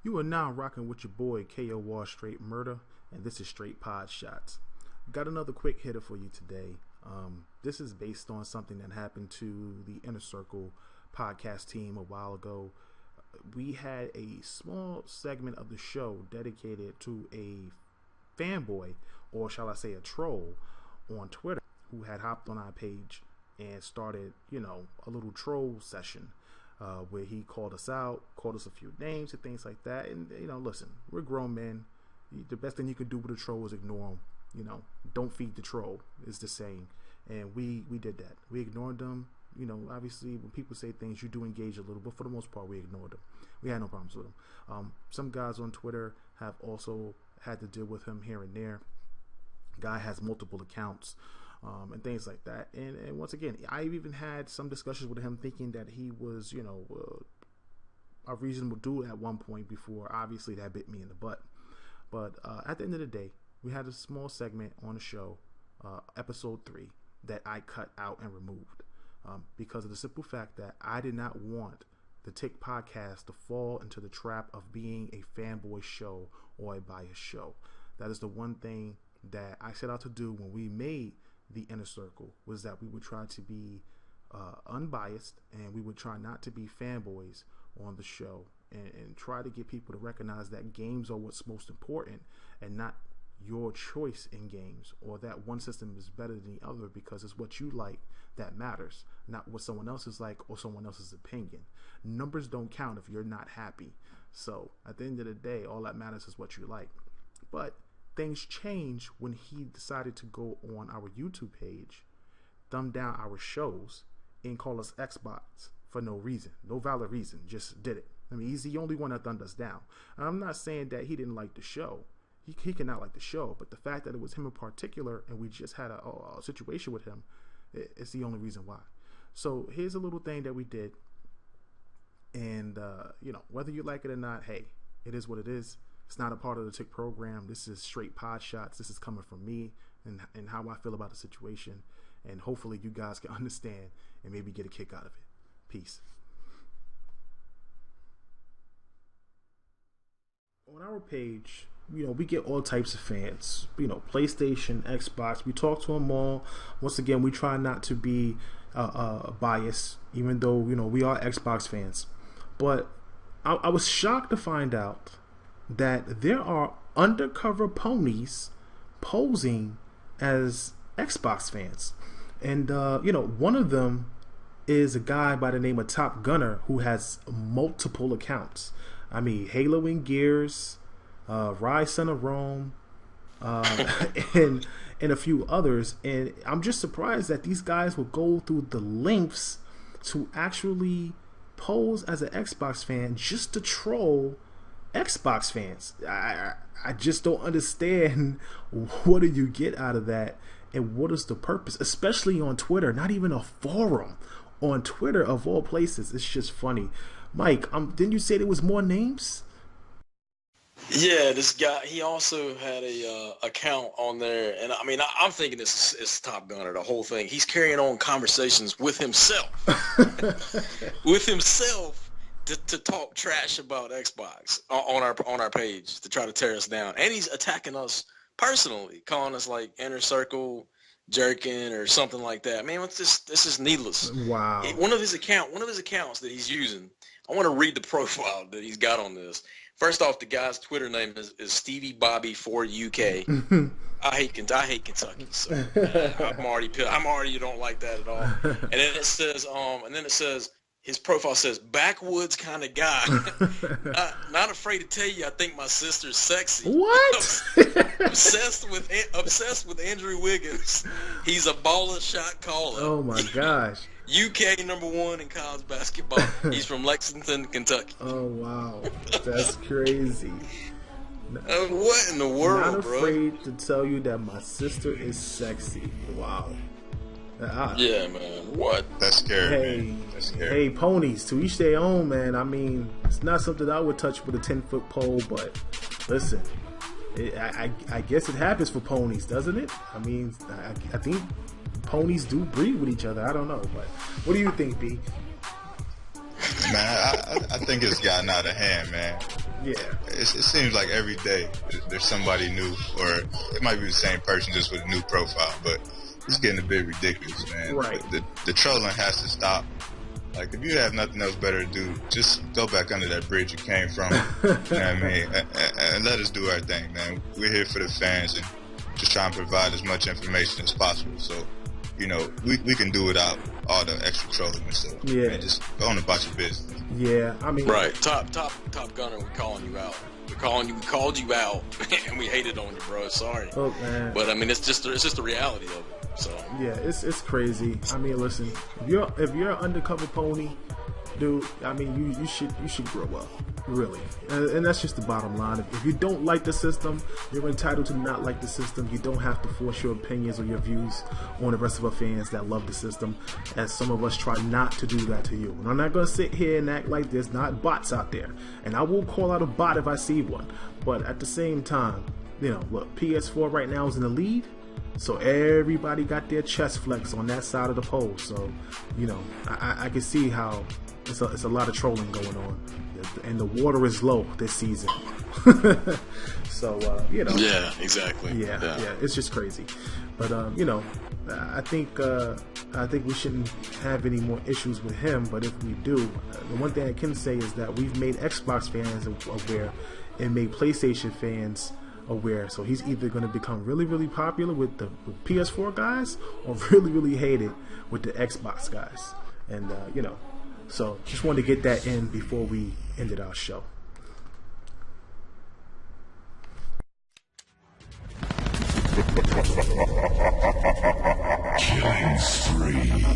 You are now rocking with your boy KOR Str8Murda, and this is Straight Podshots. Got another quick hitter for you today. This is based on something that happened to the Inner Circle podcast team a while ago. We had a small segment of the show dedicated to a fanboy, or shall I say a troll, on Twitter who had hopped on our page and started, a little troll session. Where he called us out, called us a few names and things like that. And, listen, we're grown men. The best thing you can do with a troll is ignore them. Don't feed the troll is the saying. And we did that. We ignored them. Obviously when people say things, you do engage a little, but for the most part, we ignored them. We had no problems with them. Some guys on Twitter have also had to deal with him here and there. Guy has multiple accounts. And things like that. And once again, I've even had some discussions with him thinking that he was, a reasonable dude at one point before obviously that bit me in the butt. But at the end of the day, we had a small segment on the show, episode 3, that I cut out and removed because of the simple fact that I did not want the Tick podcast to fall into the trap of being a fanboy show or a biased show. That is the one thing that I set out to do when we made the Inner Circle, was that we would try to be unbiased, and we would try not to be fanboys on the show, and try to get people to recognize that games are what's most important and not your choice in games, or that one system is better than the other, because it's what you like that matters, not what someone else is like or someone else's opinion. Numbers don't count if you're not happy. So at the end of the day, all that matters is what you like. But things changed when he decided to go on our YouTube page, thumb down our shows, and call us Xbox for no reason, no valid reason, just did it. I mean, he's the only one that thumbed us down. And I'm not saying that he didn't like the show. He cannot like the show, but the fact that it was him in particular, and we just had a situation with him, it's the only reason why. So here's a little thing that we did, and whether you like it or not, hey, it is what it is. It's not a part of the Tick program. This is straight pod shots. This is coming from me and how I feel about the situation. And hopefully you guys can understand and maybe get a kick out of it. Peace. On our page, we get all types of fans. PlayStation, Xbox. We talk to them all. Once again, we try not to be biased, even though, we are Xbox fans. But I was shocked to find out that there are undercover ponies posing as Xbox fans. And, one of them is a guy by the name of Top Gunner who has multiple accounts. I mean, Halo and Gears, Rise Son of Rome, and a few others. And I'm just surprised that these guys will go through the lengths to actually pose as an Xbox fan just to troll Xbox fans. I just don't understand what do you get out of that, and what is the purpose, especially on Twitter, not even a forum, on Twitter of all places. It's just funny. Mike, didn't you say there was more names? Yeah, this guy, he also had a account on there, and I mean, I'm thinking this is Top Gunner, the whole thing. He's carrying on conversations with himself, to talk trash about Xbox on our page, to try to tear us down, and he's attacking us personally, calling us like Inner Circle jerking or something like that. Man, this is needless. Wow. One of his accounts that he's using, I want to read the profile that he's got on this. First off, the guy's Twitter name is Stevie Bobby 4 UK. I hate Kentucky, so I'm already don't like that at all. And then it says, his profile says, backwoods kind of guy. Not afraid to tell you, I think my sister's sexy. What? obsessed with Andrew Wiggins. He's a baller shot caller. Oh my gosh. UK #1 in college basketball. He's from Lexington, Kentucky. Oh wow, that's crazy. What in the world, Not bro? afraid to tell you that my sister is sexy. Wow. Yeah, man. What? That's scary, man. That's scary. Hey, ponies, to each their own, man. I mean, it's not something I would touch with a 10-foot pole, but listen, I guess it happens for ponies, doesn't it? I mean, I think ponies do breed with each other. I don't know, but what do you think, B? Man, I think it's gotten out of hand, man. Yeah. It seems like every day there's somebody new, or it might be the same person just with a new profile, but it's getting a bit ridiculous, man. Right. The trolling has to stop. Like, if you have nothing else better to do, just go back under that bridge you came from. You know what I mean? And let us do our thing, man. We're here for the fans and just trying to provide as much information as possible. So, you know, we can do without all the extra trolling and stuff. Yeah. Man, just go on about your business. Yeah, I mean, Right, top gunner, we're calling you out. We called you out, and we hated on you, bro. Sorry, look, man. but I mean, it's just the reality of it. So Yeah, it's crazy. I mean, listen, if you're an undercover pony, dude, I mean, you should grow up, really, and that's just the bottom line. If you don't like the system, you're entitled to not like the system. You don't have to force your opinions or your views on the rest of our fans that love the system, as some of us try not to do that to you. And I'm not gonna sit here and act like there's not bots out there, and I will call out a bot if I see one. But at the same time, you know, look, PS4 right now is in the lead. So everybody got their chest flex on that side of the pole. So, you know, I can see how it's a lot of trolling going on, and the water is low this season. So you know, yeah, exactly. Yeah, it's just crazy. But you know, I think we shouldn't have any more issues with him. But if we do, the one thing I can say is that we've made Xbox fans aware and made PlayStation fans aware. So he's either going to become really, really popular with the PS4 guys, or really, really hated with the Xbox guys. And you know, so just wanted to get that in before we ended our show. Killing spree.